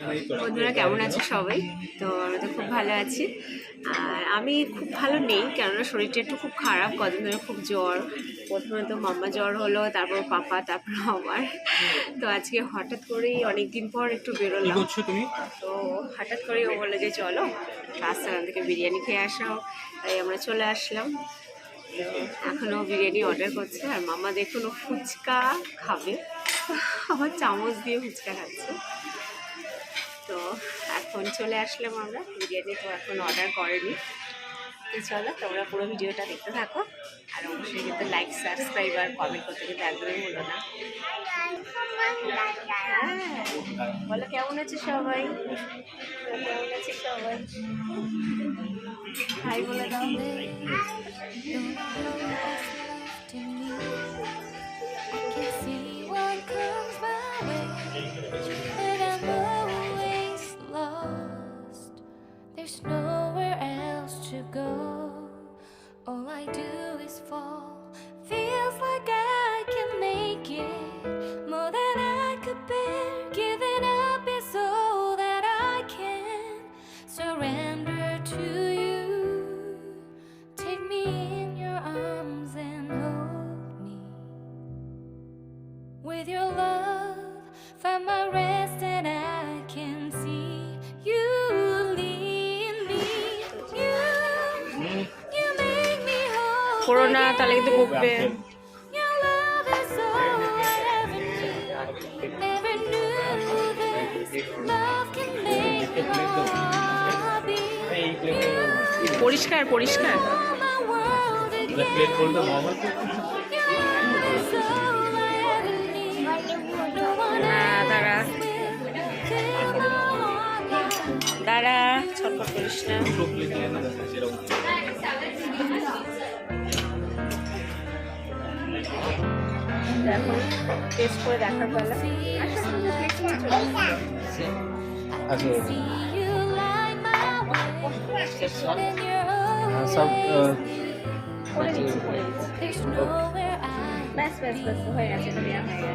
বন্ধুরা কেমন আছো সবাই? তো আমি তো খুব ভালো আছি। আর আমি খুব ভালো নেই, কেননা শরীরটা একটু খুব খারাপ, কদিন ধরে খুব জ্বর। প্রথমে তো মাম্মা জ্বর হলো, তারপর পাপা, তারপর আমার। তো আজকে হঠাৎ করেই অনেকদিন পর একটু বেরোলাম। তুমি তো হঠাৎ করেই ও বললো যে চলো রাস্তার থেকে বিরিয়ানি খেয়ে আসো, তাই আমরা চলে আসলাম। এখনও বিরিয়ানি অর্ডার করছে, আর মাম্মা দেখুন ও ফুচকা খাবে, আমার চামচ দিয়ে ফুচকা খাচ্ছে। তো এখন চলে আসলাম আমরা, বিরিয়ানি তো এখন অর্ডার করেনি। তো চলো তোমরা পুরো ভিডিওটা দেখতে থাকো, আর অবশ্যই কিন্তু লাইক, সাবস্ক্রাইব আর কমেন্ট করতে কিন্তু একদমই ভুলো না। বলো কেমন আছে সবাই? কেমন আছে সবাই? হাই বলে দাও। There's nowhere else to go. All I do is fall. Feels like I can make it more than I could bear. Giving up is all that I can surrender to you. Take me in your arms and hold me. With your love, find my rest and I can see you. Corona তাহলে কিন্তু বকবে। পরিষ্কার পরিষ্কার দাঁড়া দাঁড়া, ছটফট করিস না। এখন টেস্ট করে দেখার পালা। ব্যাস ব্যাস ব্যাস হয়ে গেছে, হয়ে গেছে।